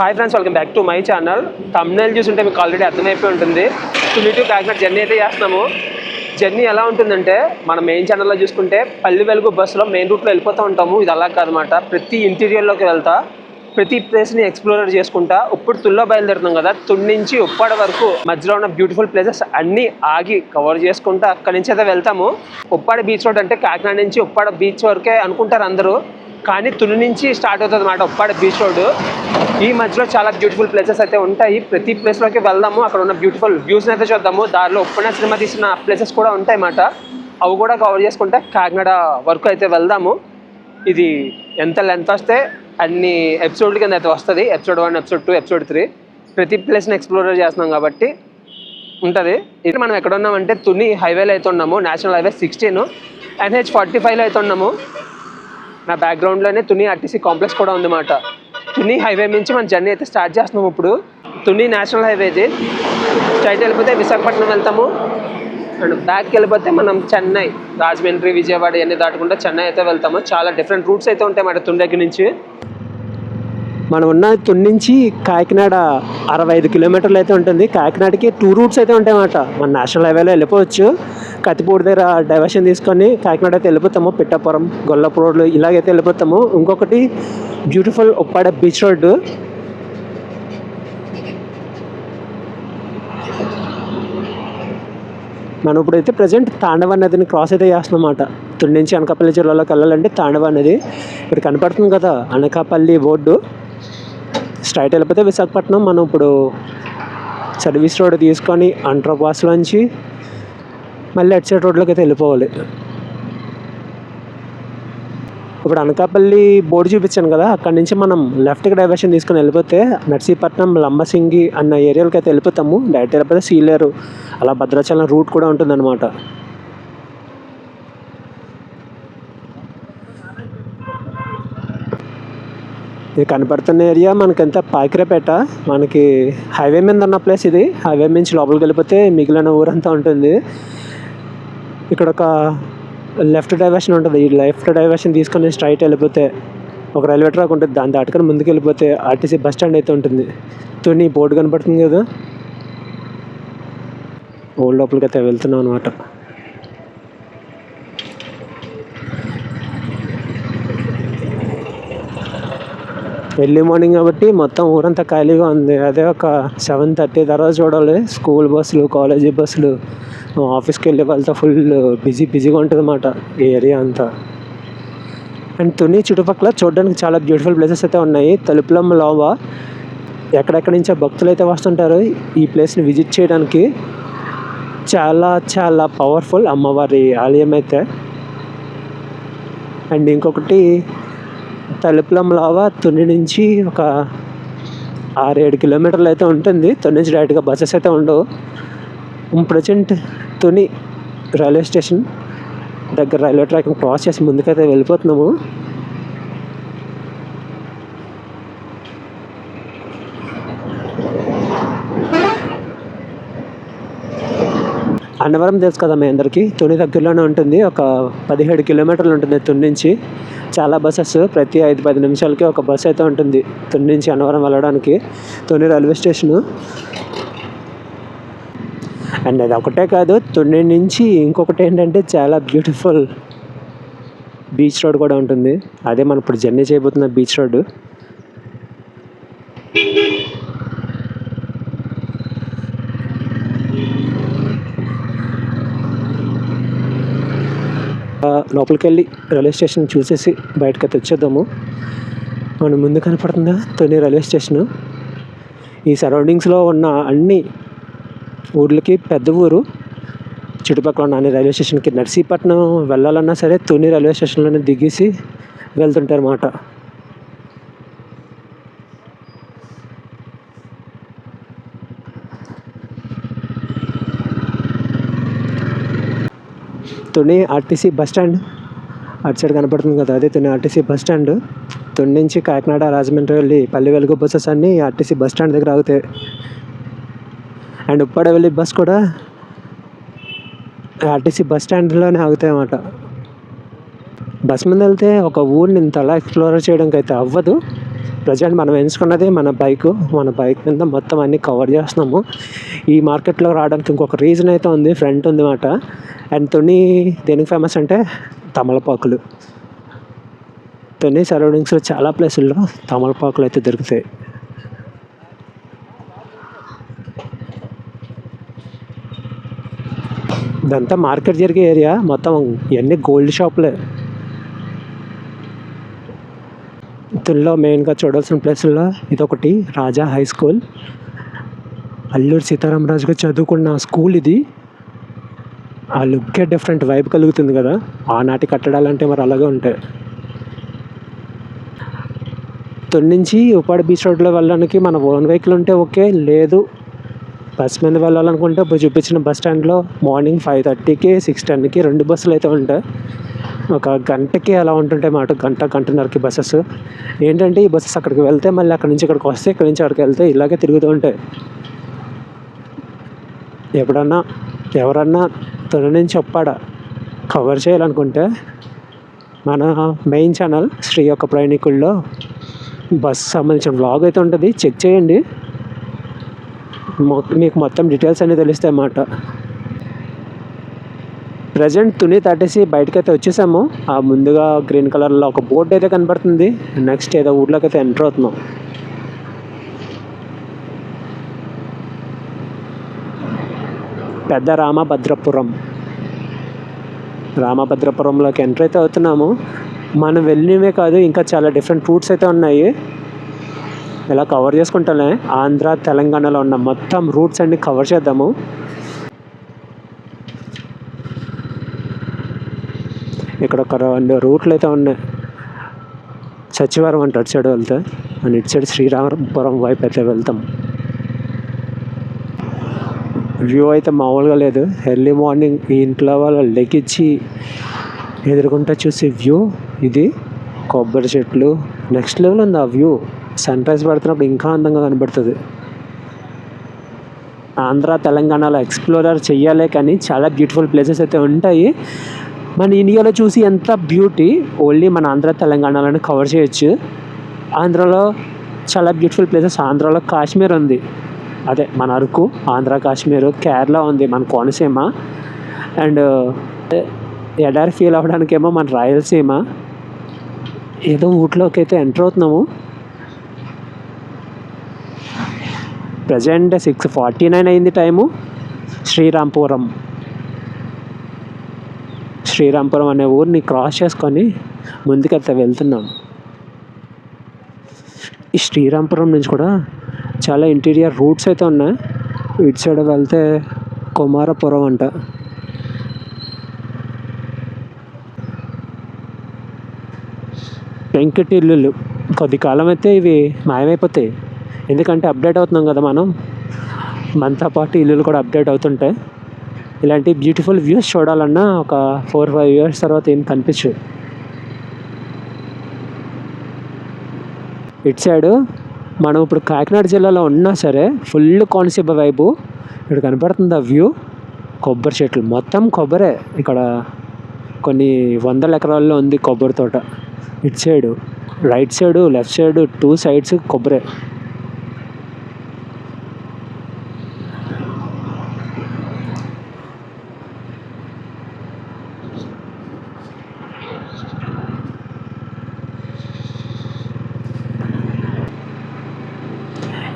Hi friends, welcome back to my channel. Thumbnail చూసుంటే మీకు already అర్థమైపోయి ఉంటుంది. తుని టు కాకినాడ జర్నీ అయితే చేస్తున్నాము. జర్నీ ఎలా ఉంటుందంటే మన మెయిన్ ఛానల్లో చూసుకుంటే పల్లి వెలుగు బస్సులో మెయిన్ రూట్లో వెళ్ళిపోతూ ఉంటాము. ఇది అలా కాదనమాట. ప్రతి ఇంటీరియర్లోకి వెళ్తా ప్రతి ప్లేస్ని ఎక్స్ప్లోర్ చేసుకుంటా ఇప్పుడు తుల్లో బయలుదేరుతాం కదా. తుని నుంచి ఉప్పాడ వరకు మధ్యలో ఉన్న బ్యూటిఫుల్ ప్లేసెస్ అన్నీ ఆగి కవర్ చేసుకుంటా అక్కడి నుంచి అయితే వెళ్తాము. ఉప్పాడ బీచ్ రోడ్ అంటే కాకినాడ నుంచి ఉప్పాడ బీచ్ వరకే అనుకుంటారు అందరూ, కానీ తుని నుంచి స్టార్ట్ అవుతుంది అన్నమాట ఉప్పాడ బీచ్ రోడ్. ఈ మధ్యలో చాలా బ్యూటిఫుల్ ప్లేసెస్ అయితే ఉంటాయి. ప్రతి ప్లేస్లోకి వెళ్దాము, అక్కడ ఉన్న బ్యూటిఫుల్ వ్యూస్ని అయితే చూద్దాము. దారిలో ఉప్పాడ సినిమా తీసిన ప్లేసెస్ కూడా ఉంటాయి అన్నమాట. అవి కూడా కవర్ చేసుకుంటే కాకినాడ వరకు అయితే వెళ్దాము. ఇది ఎంత లెంత్ వస్తే అన్ని ఎపిసోడ్ల కింద అయితే వస్తుంది. ఎపిసోడ్ 1, ఎపిసోడ్ 2, ఎపిసోడ్ 3 ప్రతి ప్లేస్ని ఎక్స్ప్లోర్ చేస్తున్నాం కాబట్టి ఉంటుంది. ఇది మనం ఎక్కడ ఉన్నామంటే తుని హైవేలో అయితే ఉన్నాము. నేషనల్ హైవే 16 NH45లో అయితే ఉన్నాము. నా బ్యాక్గ్రౌండ్లోనే తుని ఆర్టీసీ కాంప్లెక్స్ కూడా ఉందన్నమాట. తుని హైవే నుంచి మన జర్నీ అయితే స్టార్ట్ చేస్తున్నాము. ఇప్పుడు తుని నేషనల్ హైవేది స్ట్రైట్ వెళ్ళిపోతే విశాఖపట్నం వెళ్తాము. అండ్ బ్యాక్కి వెళ్ళిపోతే మనం చెన్నై, రాజమండ్రి, విజయవాడ ఇవన్నీ దాటుకుంటే చెన్నై అయితే వెళ్తాము. చాలా డిఫరెంట్ రూట్స్ అయితే ఉంటాయి అన్నమాట తుని దగ్గర నుంచి. మనం ఉన్న తుని నుంచి కాకినాడ 65 కిలోమీటర్లు అయితే ఉంటుంది. కాకినాడకి 2 రూట్స్ అయితే ఉంటాయి అన్నమాట. మన నేషనల్ హైవేలో వెళ్ళిపోవచ్చు, కత్తిపూడి దగ్గర డైవర్షన్ తీసుకొని కాకినాడ అయితే వెళ్ళిపోతాము. పిఠాపురం, గొల్లపూర్ రోడ్లు ఇలాగైతే వెళ్ళిపోతాము. ఇంకొకటి బ్యూటిఫుల్ ఉప్పాడ బీచ్ రోడ్డు. మనం ఇప్పుడైతే ప్రజెంట్ తాండవ నదిని క్రాస్ అయితే చేస్తున్నాం అన్నమాట. తుని నుంచి అనకాపల్లి జిల్లాలోకి వెళ్ళాలంటే తాండవ నది ఇక్కడ కనపడుతుంది కదా, అనకాపల్లి బోర్డు. స్ట్రైట్ వెళ్ళిపోతే విశాఖపట్నం. మనం ఇప్పుడు సర్వీస్ రోడ్ తీసుకొని అండర్పాస్లోంచి మళ్ళీ అటు సైడ్ రోడ్లోకి అయితే వెళ్ళిపోవాలి. ఇప్పుడు అనకాపల్లి బోర్డు చూపించాను కదా, అక్కడ నుంచి మనం లెఫ్ట్కి డైవర్షన్ తీసుకొని వెళ్ళిపోతే నర్సీపట్నం, లంబసింగి అన్న ఏరియాలకి అయితే వెళ్ళిపోతాము. డైరెక్ట్ వెళ్ళిపోతే సీలేరు, అలా భద్రాచలం రూట్ కూడా ఉంటుందన్నమాట. ఇది కనపడుతున్న ఏరియా మనకంతా పాకిరేపేట. మనకి హైవే మీద ఉన్న ప్లేస్ ఇది. హైవే నుంచి లోపలికి వెళ్ళిపోతే మిగిలిన ఊరంతా ఉంటుంది. ఇక్కడ ఒక లెఫ్ట్ డైవర్షన్ ఉంటుంది. ఈ లెఫ్ట్ డైవర్షన్ తీసుకొని స్ట్రైట్ వెళ్ళిపోతే ఒక రైల్వే ట్రాక్ ఉంటుంది. దాన్ని దాటుకొని ముందుకు వెళ్ళిపోతే ఆర్టీసీ బస్ స్టాండ్ అయితే ఉంటుంది. తుని బోర్డు కనపడుతుంది కదా, ఓల్డ్ లోపలికి అయితే వెళ్తున్నాం అనమాట. ఎర్లీ మార్నింగ్ కాబట్టి మొత్తం ఊరంతా ఖాళీగా ఉంది. అదే ఒక 7:30 తర్వాత చూడాలి. స్కూల్ బస్సులు, కాలేజీ బస్సులు, ఆఫీస్కి వెళ్ళే వాళ్ళతో ఫుల్ బిజీగా ఉంటుంది అన్నమాట ఈ ఏరియా అంతా. అండ్ తుని చుట్టుపక్కల చూడడానికి చాలా బ్యూటిఫుల్ ప్లేసెస్ అయితే ఉన్నాయి. తలుపులమ్మ లోవా, ఎక్కడెక్కడి నుంచో భక్తులు అయితే వస్తుంటారు ఈ ప్లేస్ని విజిట్ చేయడానికి. చాలా చాలా పవర్ఫుల్ అమ్మవారి ఆలయం అయితే. అండ్ ఇంకొకటి తలుపులమ్మ లోవా తుని నుంచి ఒక 6-7 కిలోమీటర్లు అయితే ఉంటుంది. తుని నుంచి డైరెక్ట్గా బస్సెస్ అయితే ఉండవు. ప్రజెంట్ తుని రైల్వే స్టేషన్ దగ్గర రైల్వే ట్రాక్ని క్రాస్ చేసి ముందుకైతే వెళ్ళిపోతున్నాము. అన్నవరం తెలుసు కదా మీ అందరికీ, తుని దగ్గరలోనే ఉంటుంది. ఒక 17 కిలోమీటర్లు ఉంటుంది తుని నుంచి. చాలా బస్సెస్ ప్రతి 5-10 నిమిషాలకి ఒక బస్సు అయితే ఉంటుంది తుని నుంచి అన్నవరం వెళ్ళడానికి. Tuni railway station. అండ్ అది ఒకటే కాదు, తుని నుంచి ఇంకొకటి ఏంటంటే చాలా బ్యూటిఫుల్ బీచ్ రోడ్ కూడా ఉంటుంది. అదే మనం ఇప్పుడు జర్నీ చేయబోతున్న బీచ్ రోడ్డు. లోపలికి వెళ్ళి రైల్వే స్టేషన్ చూసేసి బయటకు అయితే వచ్చేద్దాము. మనం ముందు కనపడుతుందా తుని రైల్వే స్టేషను. ఈ సరౌండింగ్స్లో ఉన్న అన్ని ఊర్లకి పెద్ద ఊరు. చుట్టుపక్కల ఉన్న అన్ని రైల్వే స్టేషన్కి నర్సీపట్నం వెళ్ళాలన్నా సరే తుని రైల్వే స్టేషన్లోనే దిగేసి వెళ్తుంటారు అన్నమాట. తుని ఆర్టీసీ బస్ స్టాండ్ అటు సైడ్ కనపడుతుంది కదా, అదే Tuni RTC bus stand. Tuni నుంచి కాకినాడ, రాజమండ్రి వెళ్ళి పల్లి వెలుగు బస్సెస్ అన్నీ ఆర్టీసీ బస్ స్టాండ్ దగ్గర ఆగుతాయి. అండ్ ఉప్పాడ వెళ్ళి బస్ కూడా ఆర్టీసీ బస్ స్టాండ్లోనే ఆగుతాయి అన్నమాట. బస్ మీద వెళ్తే ఒక ఊరిని ఇంతలా ఎక్స్ప్లోర్ చేయడానికి అయితే అవ్వదు. ప్రజెంట్ మనం ఎంచుకున్నది మన బైక్ మీద మొత్తం అన్నీ కవర్ చేస్తున్నాము. ఈ మార్కెట్లో రావడానికి ఇంకొక రీజన్ అయితే ఉంది, ఫ్రంట్ ఉంది మాట. అండ్ తుని దేనికి ఫేమస్ అంటే తమలపాకులు. తుని సరౌండింగ్స్లో చాలా ప్లేసుల్లో తమలపాకులు అయితే దొరుకుతాయి. ఇదంతా మార్కెట్ జరిగే ఏరియా, మొత్తం ఇవన్నీ గోల్డ్ షాపులే. తునిలో మెయిన్గా చూడాల్సిన ప్లేసుల్లో ఇదొకటి, రాజా హై స్కూల్. అల్లూరి సీతారామరాజు గారు చదువుకున్న స్కూల్ ఇది. ఆ లుక్కే డిఫరెంట్ వైబ్ కలుగుతుంది కదా, ఆనాటి కట్టడాలంటే మరి అలాగే ఉంటాయి. తుని నుంచి ఉప్పాడ బీచ్ రోడ్లో వెళ్ళడానికి మన ఓన్ వెహికల్ ఉంటే ఓకే, లేదు బస్ మీద వెళ్ళాలనుకుంటే ఇప్పుడు చూపించిన బస్ స్టాండ్లో మార్నింగ్ 5:30కి 6:10కి 2 బస్సులు అయితే ఉంటాయి. ఒక గంటకి అలా ఉంటుంటాయి మాట, గంటన్నరకి బస్సెస్. ఏంటంటే ఈ బస్సెస్ అక్కడికి వెళ్తే మళ్ళీ అక్కడి నుంచి ఇక్కడికి వస్తే, ఇక్కడి నుంచి అక్కడికి వెళ్తే ఇలాగే తిరుగుతూ ఉంటాయి. ఎవరన్నా తుని నుంచి ఉప్పాడ కవర్ చేయాలనుకుంటే మన మెయిన్ ఛానల్ శ్రీ యొక్క ప్రయాణికుల్లో బస్ సంబంధించిన వ్లాగ్ అయితే ఉంటుంది, చెక్ చేయండి. మీకు మొత్తం డీటెయిల్స్ అన్నీ తెలుస్తాయి అన్నమాట. ప్రజెంట్ తుని దాటేసి బయటకైతే వచ్చేసాము. ఆ ముందుగా గ్రీన్ కలర్లో ఒక బోర్డు అయితే కనబడుతుంది. నెక్స్ట్ ఏదో ఊర్లోకి అయితే ఎంటర్ అవుతున్నాం. పెద్ద రామభద్రపురంలోకి ఎంటర్ అయితే అవుతున్నాము. మనం వెళ్ళినవే కాదు, ఇంకా చాలా డిఫరెంట్ రూట్స్ అయితే ఉన్నాయి. ఇలా కవర్ చేసుకుంటానే ఆంధ్ర తెలంగాణలో ఉన్న మొత్తం రూట్స్ అన్ని కవర్ చేద్దాము. ఇక్కడ ఒక 2 రూట్లు అయితే ఉన్నాయి. సచివారం అంటే అటు సైడ్ వెళ్తే, అండ్ ఇటు సైడ్ శ్రీరామపురం వైపు అయితే వెళ్తాం. వ్యూ అయితే మామూలుగా లేదు. ఎర్లీ మార్నింగ్ ఈ ఇంట్లో వాళ్ళు లెగిచ్చి ఎదురుకుంటా చూసే వ్యూ ఇది. కొబ్బరి చెట్లు, నెక్స్ట్ లెవెల్ ఉంది ఆ వ్యూ. సన్ రైజ్ పడుతున్నప్పుడు ఇంకా అందంగా కనబడుతుంది. ఆంధ్ర తెలంగాణలో ఎక్స్ప్లోరర్ చెయ్యాలే కానీ చాలా బ్యూటిఫుల్ ప్లేసెస్ అయితే ఉంటాయి. మన ఇండియాలో చూసి ఎంత బ్యూటీ ఓన్లీ మన ఆంధ్ర తెలంగాణలోనే కవర్ చేయొచ్చు. ఆంధ్రాలో చాలా బ్యూటిఫుల్ ప్లేసెస్. ఆంధ్రాలో కాశ్మీర్ ఉంది, అదే మన అరకు. ఆంధ్ర కాశ్మీర్, కేరళ ఉంది మన కోనసీమ. అండ్ ఎడారి ఫీల్ అవ్వడానికేమో మన రాయలసీమ. ఏదో ఊట్లోకి అయితే ఎంటర్ అవుతున్నాము. ప్రజెంట్ 6:49 అయింది టైము. శ్రీరాంపురం అనే ఊరిని క్రాస్ చేసుకొని ముందుకైతే వెళ్తున్నాం. ఈ శ్రీరాంపురం నుంచి కూడా చాలా ఇంటీరియర్ రూట్స్ అయితే ఉన్నాయి. ఇటు సైడ్ వెళ్తే కుమారపురం అంట. వెంకటిల్లులు కొద్ది కాలం అయితే ఇవి మాయమైపోతాయి, ఎందుకంటే అప్డేట్ అవుతున్నాం కదా మనం. మనతో పాటు ఇల్లులు కూడా అప్డేట్ అవుతుంటాయి. ఇలాంటి బ్యూటిఫుల్ వ్యూస్ చూడాలన్నా ఒక 4-5 ఇయర్స్ తర్వాత ఏం కనిపించదు. ఇటు సైడు మనం ఇప్పుడు కాకినాడ జిల్లాలో ఉన్నా సరే ఫుల్ కోనసీమ వైపు ఇక్కడ కనపడుతుంది ఆ వ్యూ. కొబ్బరి చెట్లు, మొత్తం కొబ్బరే. ఇక్కడ కొన్ని 100 ఎకరాల్లో ఉంది కొబ్బరి తోట. ఇటు side right side left side 2 sides కొబ్బరే.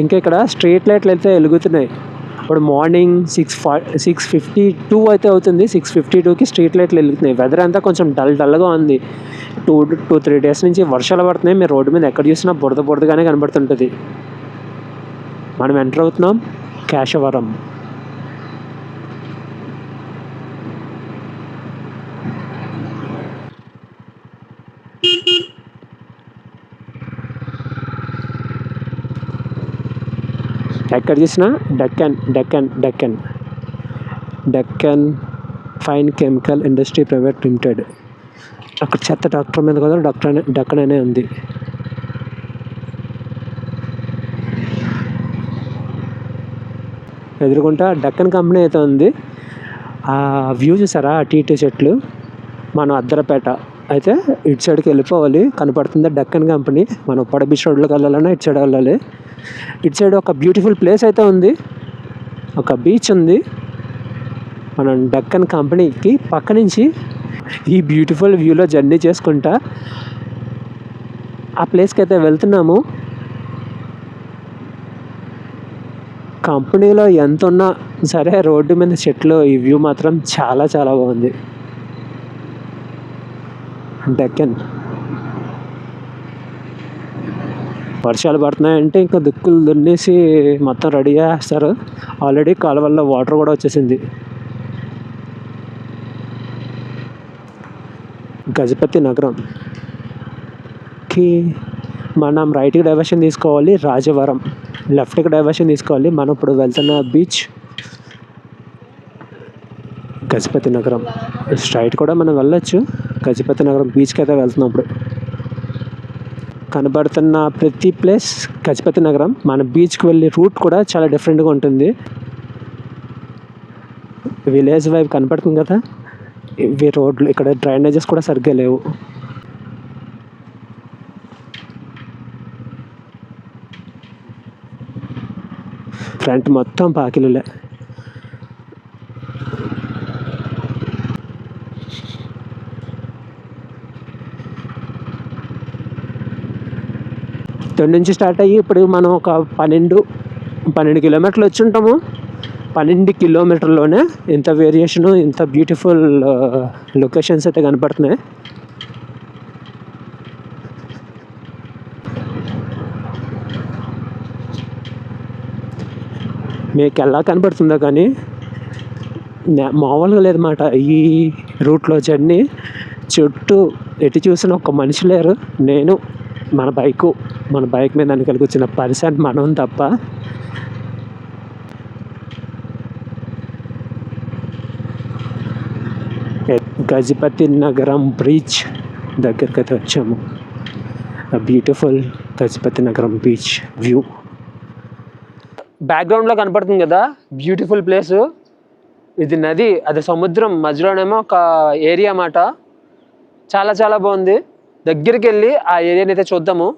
ఇంకా ఇక్కడ స్ట్రీట్ లైట్లు అయితే వెలుగుతున్నాయి. ఇప్పుడు మార్నింగ్ 6:52 అయితే అవుతుంది. 6:52కి స్ట్రీట్ లైట్లు వెలుగుతున్నాయి. వెదర్ అంతా కొంచెం డల్గా ఉంది. 2-3 డేస్ నుంచి వర్షాలు పడుతున్నాయి. మీరు రోడ్డు మీద ఎక్కడ చూసినా బురదగానే కనబడుతుంటుంది. మనం ఎంటర్ అవుతున్నాం కేశవరం. ఎక్కడ చూసినా Deccan fine chemical industry private limited. అక్కడ చెత్త డాక్టర్ మీద కూడా డక్కన్ అనే ఉంది. ఎదురుకుంటా డక్కన్ కంపెనీ అయితే ఉంది. ఆ వ్యూ చూసారా, అటు చెట్లు. మనం అద్దరపేట అయితే ఇటు సైడ్కి వెళ్ళిపోవాలి. కనపడుతుంది డక్కన్ కంపెనీ. మనం ఉప్పాడ బీచ్ రోడ్లోకి వెళ్ళాలన్నా ఇటు సైడ్ వెళ్ళాలి. ఇటు సైడ్ ఒక బ్యూటిఫుల్ ప్లేస్ అయితే ఉంది, ఒక బీచ్ ఉంది. మనం డక్కన్ కంపెనీకి పక్క నుంచి ఈ బ్యూటిఫుల్ వ్యూలో జర్నీ చేసుకుంటా ఆ ప్లేస్కి అయితే వెళ్తున్నాము. కంపెనీలో ఎంత ఉన్నా సరే రోడ్డు మీద చెట్లు, ఈ వ్యూ మాత్రం చాలా చాలా బాగుంది. డెక్కన్ వర్షాలు పడుతున్నాయంటే ఇంకా దుక్కులు దున్నేసి మొత్తం రెడీ చేస్తారు. ఆల్రెడీ కాలువల్లో వాటర్ కూడా వచ్చేసింది. గజపతి నగరంకి మనం రైట్కి డైవర్షన్ తీసుకోవాలి, రాజవరం లెఫ్ట్కి డైవర్షన్ తీసుకోవాలి. మనం ఇప్పుడు వెళ్తున్న బీచ్ గజపతి నగరం. స్ట్రైట్ కూడా మనం వెళ్ళొచ్చు. గజపతి నగరం బీచ్కి అయితే వెళ్తున్నాం. ఇప్పుడు కనబడుతున్న ప్రతి ప్లేస్ గజపతి నగరం. మన బీచ్కి వెళ్ళే రూట్ కూడా చాలా డిఫరెంట్గా ఉంటుంది. విలేజ్ వైపు కనపడుతుంది కదా. ఇవి రోడ్లు, ఇక్కడ డ్రైనేజెస్ కూడా సరిగ్గా లేవు. ఫ్రంట్ మొత్తం పాకిలులే. ఇక్కడ నుంచి స్టార్ట్ అయ్యి ఇప్పుడు మనం ఒక 12 కిలోమీటర్లు వచ్చి ఉంటాము. 12 కిలోమీటర్లోనే ఇంత వేరియేషను, ఇంత బ్యూటిఫుల్ లొకేషన్స్ అయితే కనపడుతున్నాయి. మీకు ఎలా కనపడుతుందో కానీ మామూలుగా లేదన్నమాట ఈ రూట్లో జర్నీ. చుట్టూ ఎటు చూసిన ఒక్క మనిషి లేరు. నేను మన బైక్ మీద వెనకాల కూర్చున్న పర్సన్ మనం తప్ప. గజపతి నగరం బ్రిడ్జ్ దగ్గరికి అయితే వచ్చాము. బ్యూటిఫుల్ గజపతి నగరం బీచ్ వ్యూ బ్యాక్గ్రౌండ్లో కనపడుతుంది కదా. Beautiful place. ఇది నది, అది సముద్రం, మధ్యలోనేమో ఒక ఏరియా అన్నమాట. చాలా చాలా బాగుంది. దగ్గరికి వెళ్ళి ఆ ఏరియాని అయితే చూద్దాము.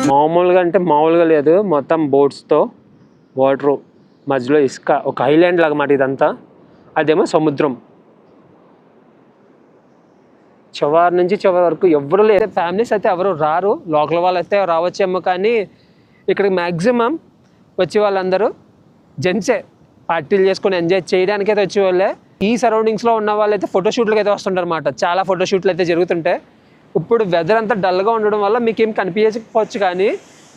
మామూలుగా అంటే మామూలుగా లేదు. మొత్తం బోట్స్తో, వాటరు, మధ్యలో ఇసుక, ఒక ఐలాండ్ లాగా మాట ఇదంతా. అదేమో సముద్రం. చివరి నుంచి చివరి వరకు ఎవరు లేదు. ఫ్యామిలీస్ అయితే ఎవరు రారు. లోకల్ వాళ్ళు అయితే రావచ్చేమో, కానీ ఇక్కడికి మ్యాక్సిమం వచ్చే వాళ్ళందరూ జెంట్సే. పార్టీలు చేసుకొని ఎంజాయ్ చేయడానికి అయితే వచ్చేవాళ్ళే. ఈ సరౌండింగ్స్లో ఉన్న వాళ్ళు అయితే ఫోటోషూట్లకి అయితే వస్తుంటారు అన్నమాట. చాలా ఫోటోషూట్లు అయితే జరుగుతుంటాయి. ఇప్పుడు వెదర్ అంతా డల్గా ఉండడం వల్ల మీకు ఏం కనిపించకపోవచ్చు, కానీ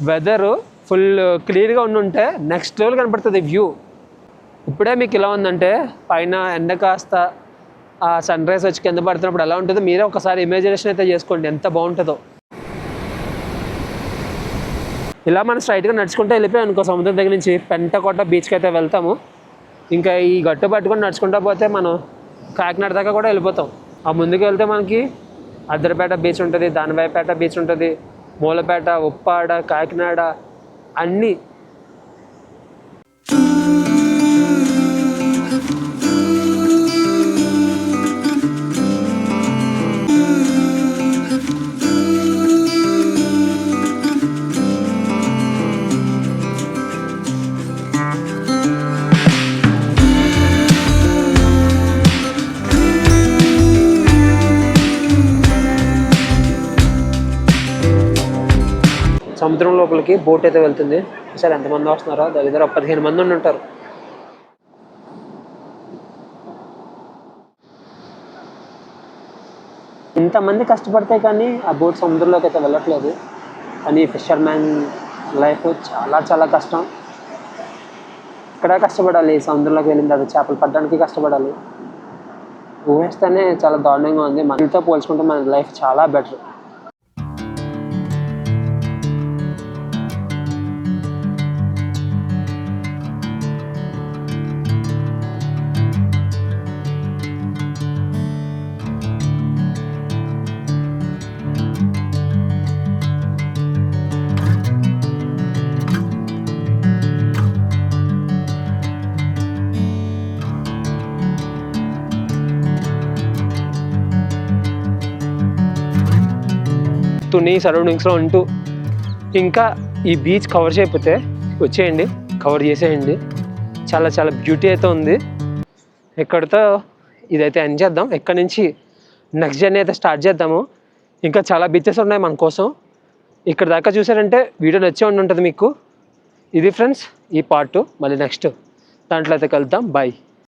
వెదరు ఫుల్ క్లియర్గా ఉండుంటే నెక్స్ట్ లెవెల్ కనపడుతుంది వ్యూ. ఇప్పుడే మీకు ఇలా ఉందంటే పైన ఎండ కాస్త ఆ సన్ రైజ్ వచ్చి కింద పడుతున్నప్పుడు ఎలా ఉంటుందో మీరే ఒకసారి ఇమాజినేషన్ అయితే చేసుకోండి, ఎంత బాగుంటుందో. ఇలా మనం స్ట్రైట్గా నడుచుకుంటే వెళ్ళిపోయాం అనుకో, సముద్రం దగ్గర నుంచి పెంటకోట బీచ్కి అయితే వెళ్తాము. ఇంకా ఈ గట్టు పట్టుకొని నడుచుకుంటా పోతే మనం కాకినాడ దాకా కూడా వెళ్ళిపోతాం. ఆ ముందుకు వెళ్తే మనకి అద్దరిపేట బీచ్ ఉంటుంది, దానివాయిపేట బీచ్ ఉంటుంది, మూలపేట, ఉప్పాడ, కాకినాడ అన్నీ. సముద్రం లోపలికి బోట్ అయితే వెళ్తుంది. సరే ఎంతమంది వస్తున్నారో, దగ్గర 15 మంది ఉంటారు. ఇంతమంది కష్టపడితే కానీ ఆ బోట్ సముద్రంలోకి అయితే వెళ్ళట్లేదు. కానీ ఫిషర్ మ్యాన్ లైఫ్ చాలా చాలా కష్టం. ఇక్కడ కష్టపడాలి, సముద్రంలోకి వెళ్ళిన తర్వాత చేపలు పట్టడానికి కష్టపడాలి. ఊహిస్తేనే చాలా దారుణంగా ఉంది. మనతో పోల్చుకుంటే మన లైఫ్ చాలా బెటర్. తుని సరౌండింగ్స్లో ఉంటూ ఇంకా ఈ బీచ్ కవర్ చేయకపోతే వచ్చేయండి, కవర్ చేసేయండి. చాలా చాలా బ్యూటీ అయితే ఉంది. ఇక్కడితో ఇదైతే ఎండ్ చేద్దాం. ఇక్కడ నుంచి నెక్స్ట్ జర్నీ అయితే స్టార్ట్ చేద్దాము. ఇంకా చాలా బీచెస్ ఉన్నాయి మన కోసం. ఇక్కడ దాకా చూసారంటే వీడియో నచ్చే ఉంటుంది మీకు. ఇది ఫ్రెండ్స్ ఈ పార్ట్. మళ్ళీ నెక్స్ట్ దాంట్లో అయితే కలుద్దాం. బాయ్.